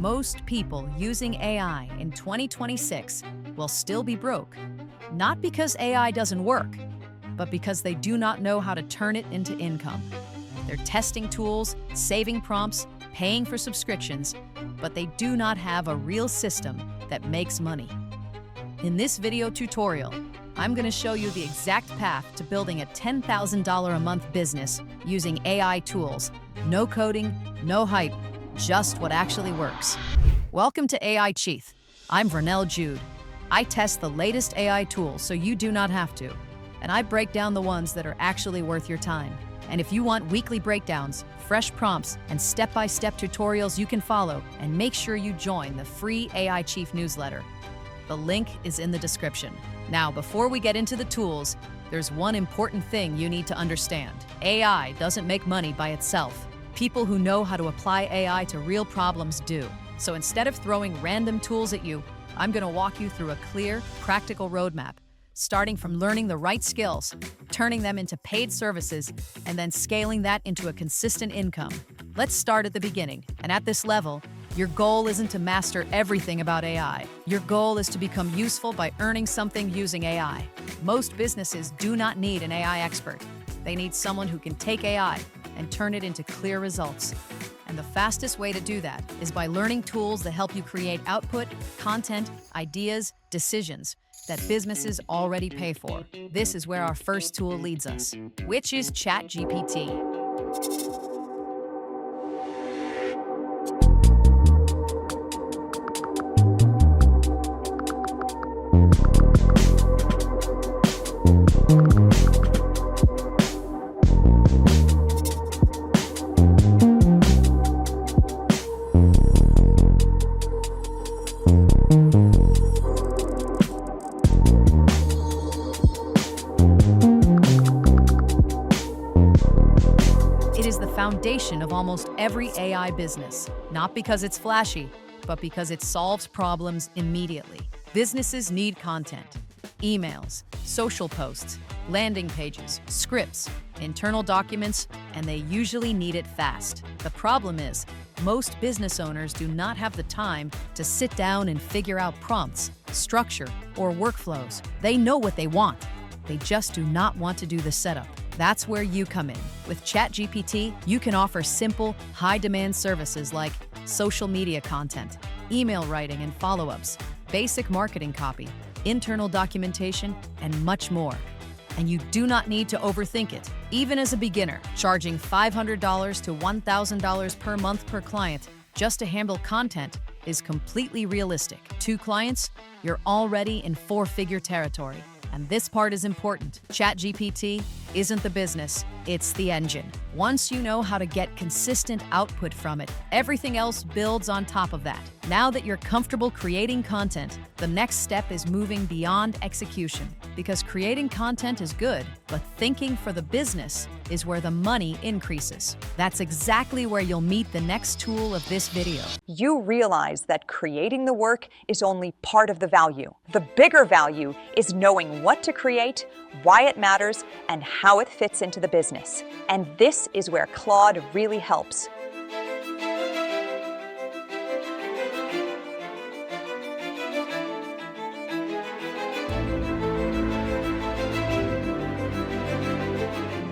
Most people using AI in 2026 will still be broke, not because AI doesn't work, but because they do not know how to turn it into income. They're testing tools, saving prompts, paying for subscriptions, but they do not have a real system that makes money. In this video tutorial, I'm going to show you the exact path to building a $10,000 a month business using AI tools. No coding, no hype, just what actually works. Welcome to AIChief. I'm Vernell Jude. I test the latest AI tools so you do not have to, and I break down the ones that are actually worth your time. And if you want weekly breakdowns, fresh prompts, and step-by-step tutorials you can follow, and make sure you join the free AIChief newsletter. The link is in the description. Now, before we get into the tools, there's one important thing you need to understand. AI doesn't make money by itself. People who know how to apply AI to real problems do. So instead of throwing random tools at you, I'm going to walk you through a clear, practical roadmap, starting from learning the right skills, turning them into paid services, and then scaling that into a consistent income. Let's start at the beginning. And at this level, your goal isn't to master everything about AI. Your goal is to become useful by earning something using AI. Most businesses do not need an AI expert. They need someone who can take AI and turn it into clear results. And the fastest way to do that is by learning tools that help you create output, content, ideas, decisions that businesses already pay for. This is where our first tool leads us, which is ChatGPT. It is the foundation of almost every AI business, not because it's flashy, but because it solves problems immediately. Businesses need content, emails, social posts, landing pages, scripts, internal documents, and they usually need it fast. The problem is, most business owners do not have the time to sit down and figure out prompts, structure, or workflows. They know what they want. They just do not want to do the setup. That's where you come in. With ChatGPT, you can offer simple, high-demand services like social media content, email writing and follow-ups, basic marketing copy, internal documentation, and much more. And you do not need to overthink it. Even as a beginner, charging $500 to $1,000 per month per client just to handle content is completely realistic. 2 clients, you're already in 4-figure territory. And this part is important. ChatGPT isn't the business, it's the engine. Once you know how to get consistent output from it, everything else builds on top of that. Now that you're comfortable creating content, the next step is moving beyond execution. Because creating content is good, but thinking for the business is where the money increases. That's exactly where you'll meet the next tool of this video. You realize that creating the work is only part of the value. The bigger value is knowing what to create, why it matters, and how it fits into the business. And this is where Claude really helps.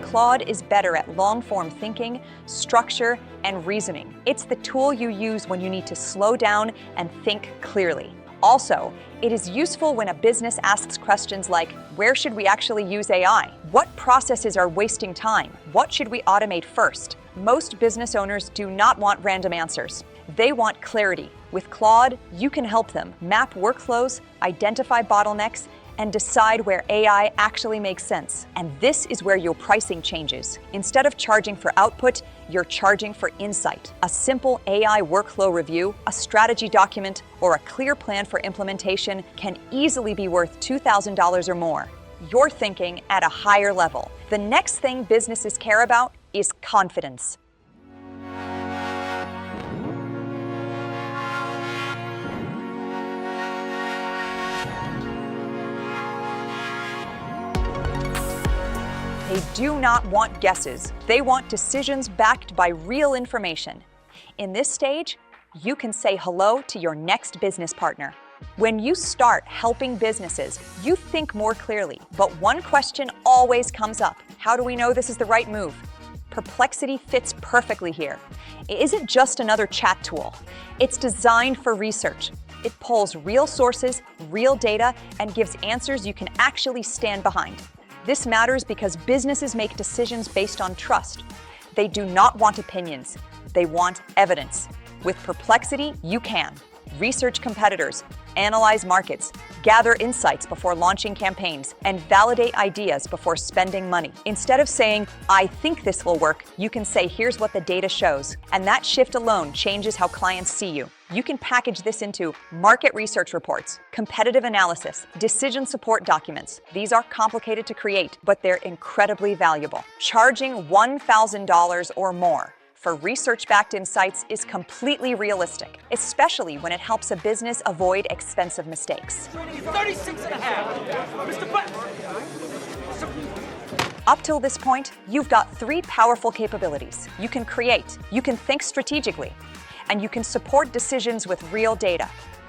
Claude is better at long-form thinking, structure, and reasoning. It's the tool you use when you need to slow down and think clearly. Also, it is useful when a business asks questions like, where should we actually use AI? What processes are wasting time? What should we automate first? Most business owners do not want random answers. They want clarity. With Claude, you can help them map workflows, identify bottlenecks, and decide where AI actually makes sense. And this is where your pricing changes. Instead of charging for output, you're charging for insight. A simple AI workflow review, a strategy document, or a clear plan for implementation can easily be worth $2,000 or more. You're thinking at a higher level. The next thing businesses care about is confidence. They do not want guesses. They want decisions backed by real information. In this stage, you can say hello to your next business partner. When you start helping businesses, you think more clearly, but one question always comes up. How do we know this is the right move? Perplexity fits perfectly here. It isn't just another chat tool. It's designed for research. It pulls real sources, real data, and gives answers you can actually stand behind. This matters because businesses make decisions based on trust. They do not want opinions. They want evidence. With Perplexity, you can research competitors, analyze markets, gather insights before launching campaigns, and validate ideas before spending money. Instead of saying, "I think this will work," you can say, "Here's what the data shows." And that shift alone changes how clients see you. You can package this into market research reports, competitive analysis, decision support documents. These are complicated to create, but they're incredibly valuable. Charging $1,000 or more for research-backed insights is completely realistic, especially when it helps a business avoid expensive mistakes. 36 and a half. Up till this point, you've got 3 powerful capabilities. You can create, you can think strategically, and you can support decisions with real data.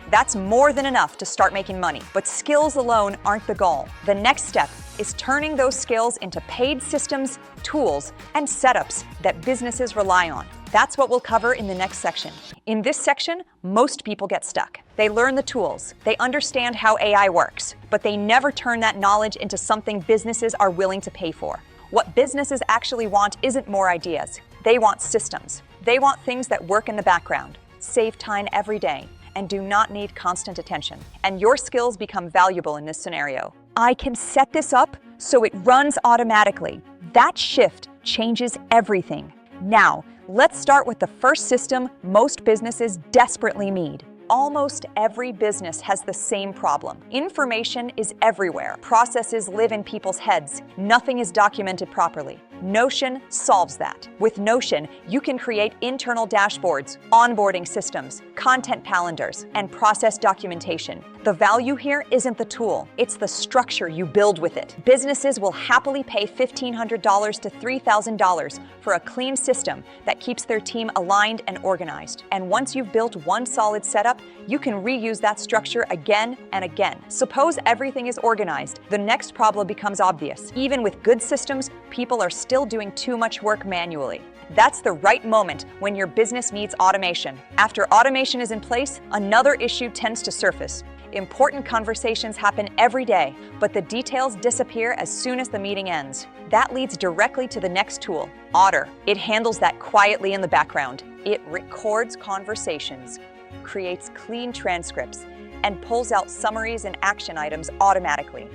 That's more than enough to start making money, but skills alone aren't the goal. The next step is turning those skills into paid systems, tools, and setups that businesses rely on. That's what we'll cover in the next section. In this section, most people get stuck. They learn the tools, they understand how AI works, but they never turn that knowledge into something businesses are willing to pay for. What businesses actually want isn't more ideas. They want systems. They want things that work in the background, save time every day, and do not need constant attention. And your skills become valuable in this scenario. I can set this up so it runs automatically. That shift changes everything. Now, let's start with the first system most businesses desperately need. Almost every business has the same problem. Information is everywhere. Processes live in people's heads. Nothing is documented properly. Notion solves that. With Notion, you can create internal dashboards, onboarding systems, content calendars, and process documentation. The value here isn't the tool, it's the structure you build with it. Businesses will happily pay $1,500 to $3,000 for a clean system that keeps their team aligned and organized. And once you've built one solid setup, you can reuse that structure again and again. Suppose everything is organized, the next problem becomes obvious. Even with good systems, people are still doing too much work manually. That's the right moment when your business needs automation. After automation is in place, another issue tends to surface. Important conversations happen every day, but the details disappear as soon as the meeting ends. That leads directly to the next tool, Otter. It handles that quietly in the background. It records conversations, creates clean transcripts, and pulls out summaries and action items automatically.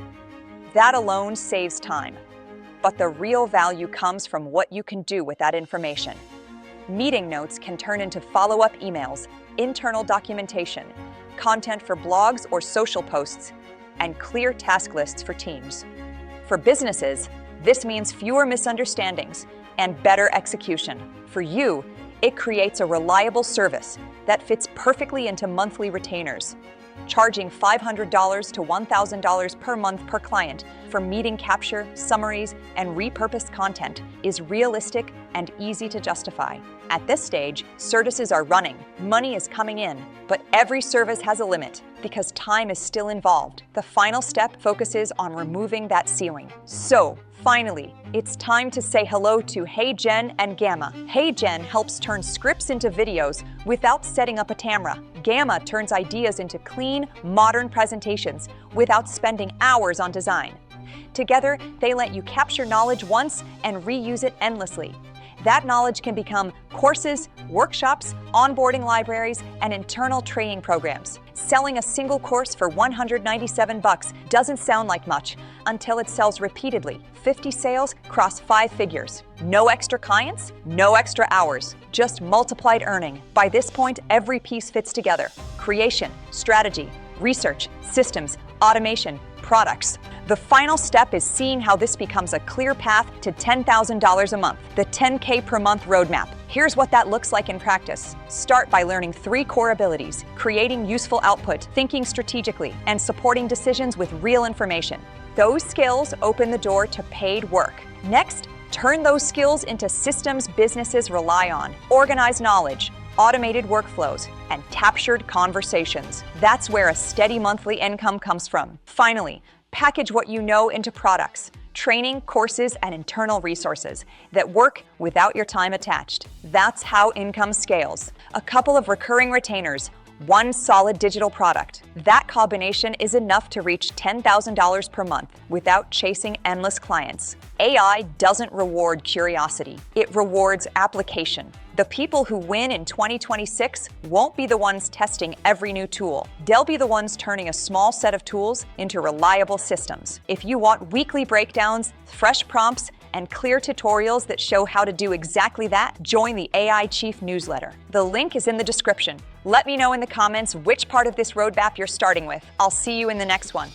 That alone saves time. But the real value comes from what you can do with that information. Meeting notes can turn into follow-up emails, internal documentation, content for blogs or social posts, and clear task lists for teams. For businesses, this means fewer misunderstandings and better execution. For you, it creates a reliable service that fits perfectly into monthly retainers. Charging $500 to $1,000 per month per client for meeting capture, summaries, and repurposed content is realistic and easy to justify. At this stage, services are running, money is coming in, but every service has a limit because time is still involved. The final step focuses on removing that ceiling. So, finally, it's time to say hello to HeyGen and Gamma. HeyGen helps turn scripts into videos without setting up a camera. Gamma turns ideas into clean, modern presentations without spending hours on design. Together, they let you capture knowledge once and reuse it endlessly. That knowledge can become courses, workshops, onboarding libraries, and internal training programs. Selling a single course for $197 doesn't sound like much until it sells repeatedly. 50 sales cross 5 figures. No extra clients, no extra hours, just multiplied earning. By this point, every piece fits together. Creation, strategy, research, systems, automation, products. The final step is seeing how this becomes a clear path to $10,000 a month, the 10K per month roadmap. Here's what that looks like in practice. Start by learning 3 core abilities: creating useful output, thinking strategically, and supporting decisions with real information. Those skills open the door to paid work. Next, turn those skills into systems businesses rely on. Organize knowledge, automated workflows, and captured conversations. That's where a steady monthly income comes from. Finally, package what you know into products, training, courses, and internal resources that work without your time attached. That's how income scales. A couple of recurring retainers, one solid digital product. That combination is enough to reach $10,000 per month without chasing endless clients. AI doesn't reward curiosity, it rewards application. The people who win in 2026 won't be the ones testing every new tool. They'll be the ones turning a small set of tools into reliable systems. If you want weekly breakdowns, fresh prompts, and clear tutorials that show how to do exactly that, join the AIChief newsletter. The link is in the description. Let me know in the comments which part of this roadmap you're starting with. I'll see you in the next one.